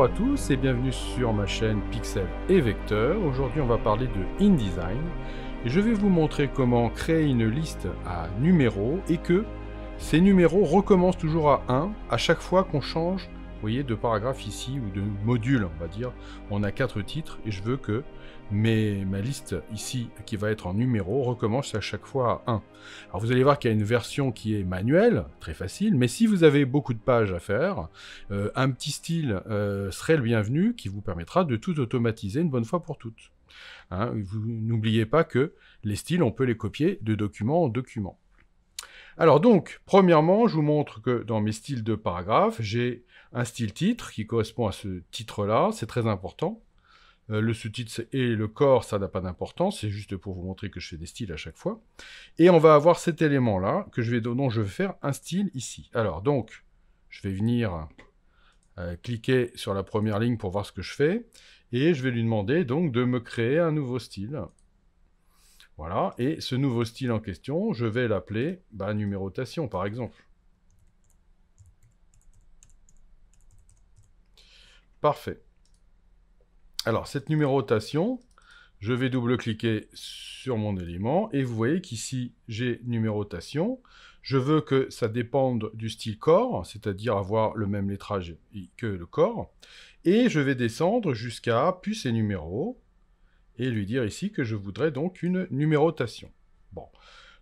Bonjour à tous et bienvenue sur ma chaîne Pixel et Vecteur. Aujourd'hui on va parler de InDesign et je vais vous montrer comment créer une liste à numéros et que ces numéros recommencent toujours à 1 à chaque fois qu'on change, vous voyez, de paragraphe ici ou de module, on va dire. On a 4 titres et je veux que ma liste ici qui va être en numéros recommence à chaque fois à 1. Alors vous allez voir qu'il y a une version qui est manuelle, très facile, mais si vous avez beaucoup de pages à faire, un petit style serait le bienvenu qui vous permettra de tout automatiser une bonne fois pour toutes. Hein, vous n'oubliez pas que les styles, on peut les copier de document en document. Alors donc, premièrement, je vous montre que dans mes styles de paragraphe, j'ai un style titre qui correspond à ce titre-là, c'est très important. Le sous-titre et le corps, ça n'a pas d'importance, c'est juste pour vous montrer que je fais des styles à chaque fois. Et on va avoir cet élément-là, dont je vais faire un style ici. Alors donc, je vais venir cliquer sur la première ligne pour voir ce que je fais, et je vais lui demander donc de me créer un nouveau style. Voilà, et ce nouveau style en question, je vais l'appeler numérotation, par exemple. Parfait. Alors, cette numérotation, je vais double-cliquer sur mon élément, et vous voyez qu'ici, j'ai numérotation. Je veux que ça dépende du style corps, c'est-à-dire avoir le même lettrage que le corps. Et je vais descendre jusqu'à puce et numéros, et lui dire ici que je voudrais donc une numérotation. Bon.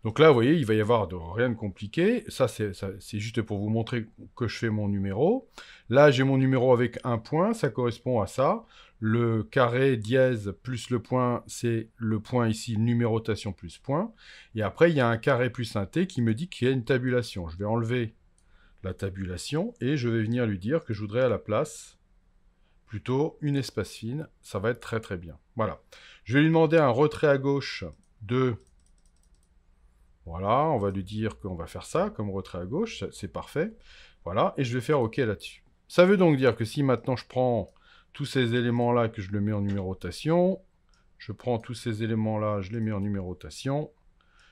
Donc là, vous voyez, il va y avoir rien de compliqué. Ça, c'est juste pour vous montrer que je fais mon numéro. Là, j'ai mon numéro avec un point, ça correspond à ça. Le carré dièse plus le point, c'est le point ici, numérotation plus point. Et après, il y a un carré plus un T qui me dit qu'il y a une tabulation. Je vais enlever la tabulation et je vais venir lui dire que je voudrais à la place plutôt une espace fine. Ça va être très très bien. Voilà. Je vais lui demander un retrait à gauche de... Voilà, on va lui dire qu'on va faire ça, comme retrait à gauche, c'est parfait. Voilà, et je vais faire OK là-dessus. Ça veut donc dire que si maintenant je prends tous ces éléments-là, que je le mets en numérotation, je prends tous ces éléments-là, je les mets en numérotation,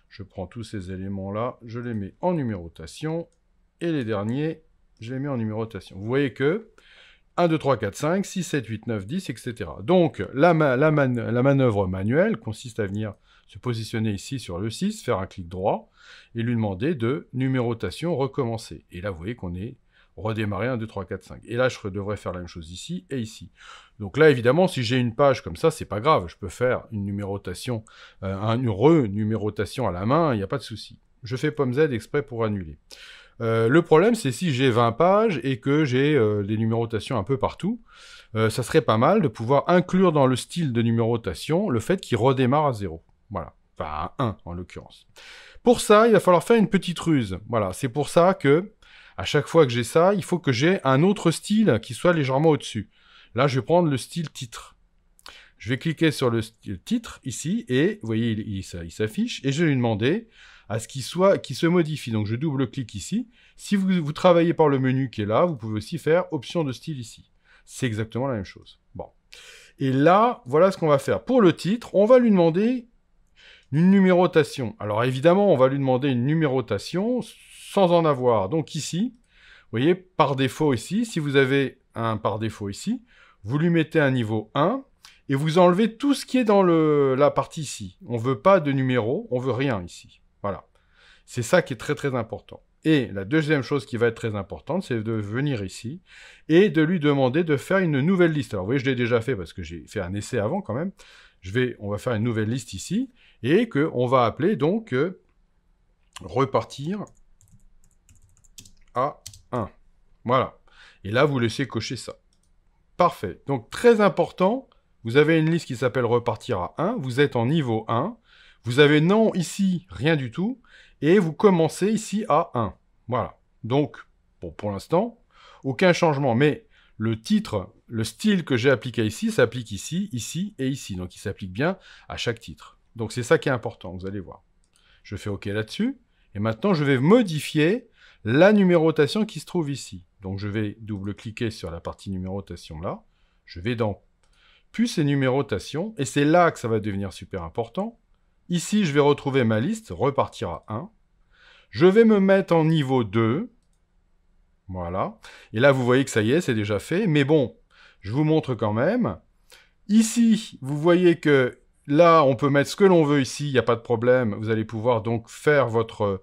je prends tous ces éléments-là, je les mets en numérotation, et les derniers, je les mets en numérotation. Vous voyez que 1, 2, 3, 4, 5, 6, 7, 8, 9, 10, etc. Donc, la manœuvre manuelle consiste à venir se positionner ici sur le 6, faire un clic droit, et lui demander de numérotation recommencer. Et là, vous voyez qu'on est redémarré 1, 2, 3, 4, 5. Et là, je devrais faire la même chose ici et ici. Donc là, évidemment, si j'ai une page comme ça, c'est pas grave. Je peux faire une numérotation, une renumérotation à la main, il n'y a pas de souci. Je fais pomme Z exprès pour annuler. Le problème, c'est si j'ai 20 pages et que j'ai des numérotations un peu partout, ça serait pas mal de pouvoir inclure dans le style de numérotation le fait qu'il redémarre à 0. Voilà, enfin à 1 en l'occurrence. Pour ça, il va falloir faire une petite ruse. Voilà, c'est pour ça que, à chaque fois que j'ai ça, il faut que j'ai un autre style qui soit légèrement au-dessus. Là, je vais prendre le style titre. Je vais cliquer sur le style titre ici, et vous voyez, il s'affiche, et je vais lui demander à ce qu'il se modifie. Donc je double-clique ici. Si vous travaillez par le menu qui est là, vous pouvez aussi faire option de style ici. C'est exactement la même chose. Bon. Et là, voilà ce qu'on va faire. Pour le titre, on va lui demander une numérotation. Alors évidemment, on va lui demander une numérotation sans en avoir. Donc ici, vous voyez, par défaut ici, si vous avez un par défaut ici, vous lui mettez un niveau 1, et vous enlevez tout ce qui est dans la partie ici. On ne veut pas de numéro, on veut rien ici. Voilà. C'est ça qui est très très important. Et la deuxième chose qui va être très importante, c'est de venir ici et de lui demander de faire une nouvelle liste. Alors vous voyez, je l'ai déjà fait parce que j'ai fait un essai avant quand même. On va faire une nouvelle liste ici et qu'on va appeler donc repartir à 1. Voilà. Et là, vous laissez cocher ça. Parfait. Donc très important, vous avez une liste qui s'appelle repartir à 1. Vous êtes en niveau 1. Vous avez non ici, rien du tout, et vous commencez ici à 1. Voilà. Donc, bon, pour l'instant, aucun changement, mais le titre, le style que j'ai appliqué ici, s'applique ici, ici et ici. Donc, il s'applique bien à chaque titre. Donc, c'est ça qui est important, vous allez voir. Je fais OK là-dessus, et maintenant, je vais modifier la numérotation qui se trouve ici. Donc, je vais double-cliquer sur la partie numérotation là. Je vais dans puce et numérotation, et c'est là que ça va devenir super important. Ici, je vais retrouver ma liste, repartir à 1. Je vais me mettre en niveau 2. Voilà. Et là, vous voyez que ça y est, c'est déjà fait. Mais bon, je vous montre quand même. Ici, vous voyez que là, on peut mettre ce que l'on veut ici, il n'y a pas de problème. Vous allez pouvoir donc faire votre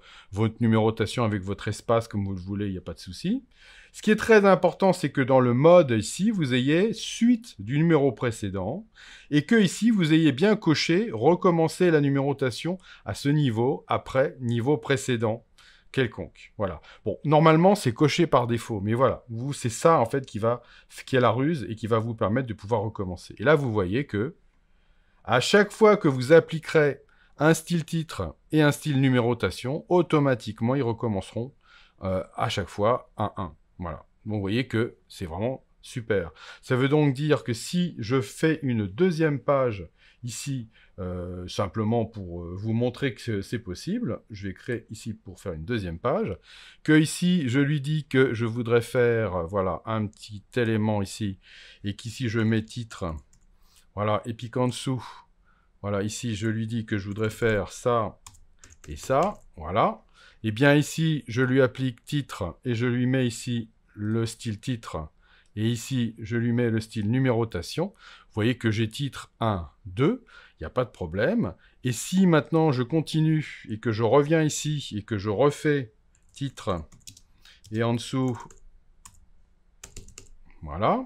numérotation avec votre espace comme vous le voulez, il n'y a pas de souci. Ce qui est très important, c'est que dans le mode ici, vous ayez suite du numéro précédent et que ici, vous ayez bien coché recommencer la numérotation à ce niveau après niveau précédent quelconque. Voilà. Bon, normalement, c'est coché par défaut, mais voilà, vous, c'est ça en fait qui est la ruse et qui va vous permettre de pouvoir recommencer. Et là, vous voyez que à chaque fois que vous appliquerez un style titre et un style numérotation, automatiquement, ils recommenceront à chaque fois un 1. Voilà. Donc, vous voyez que c'est vraiment super. Ça veut donc dire que si je fais une deuxième page ici, simplement pour vous montrer que c'est possible, je vais créer ici pour faire une deuxième page, que ici, je lui dis que je voudrais faire, voilà, un petit élément ici, et qu'ici, je mets titre, voilà, et puis qu'en dessous, voilà, ici, je lui dis que je voudrais faire ça et ça, voilà. Et bien ici, je lui applique titre, et je lui mets ici le style titre, et ici, je lui mets le style numérotation. Vous voyez que j'ai titre 1, 2, il n'y a pas de problème. Et si maintenant je continue et que je reviens ici et que je refais titre, et en dessous, voilà.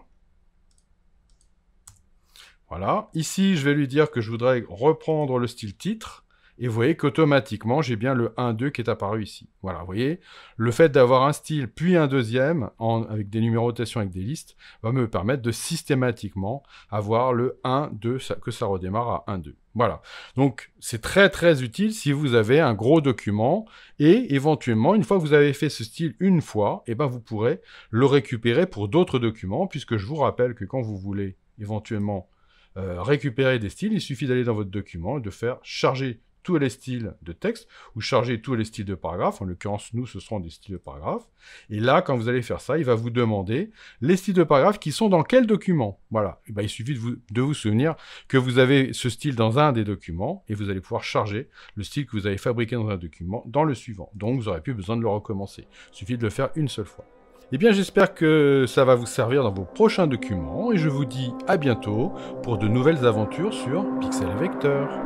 Voilà. Ici, je vais lui dire que je voudrais reprendre le style titre. Et vous voyez qu'automatiquement, j'ai bien le 1-2 qui est apparu ici. Voilà, vous voyez, le fait d'avoir un style, puis un deuxième, avec des numérotations, avec des listes, va me permettre de systématiquement avoir le 1-2, que ça redémarre à 1-2. Voilà, donc c'est très très utile si vous avez un gros document, et éventuellement, une fois que vous avez fait ce style une fois, et ben vous pourrez le récupérer pour d'autres documents, puisque je vous rappelle que quand vous voulez éventuellement récupérer des styles, il suffit d'aller dans votre document et de faire charger tous les styles de texte, ou charger tous les styles de paragraphe. En l'occurrence, nous, ce seront des styles de paragraphe. Et là, quand vous allez faire ça, il va vous demander les styles de paragraphe qui sont dans quel document. Voilà. Et ben, il suffit de vous souvenir que vous avez ce style dans un des documents, et vous allez pouvoir charger le style que vous avez fabriqué dans un document dans le suivant. Donc, vous n'aurez plus besoin de le recommencer. Il suffit de le faire une seule fois. Eh bien, j'espère que ça va vous servir dans vos prochains documents, et je vous dis à bientôt pour de nouvelles aventures sur Pixel et Vecteur.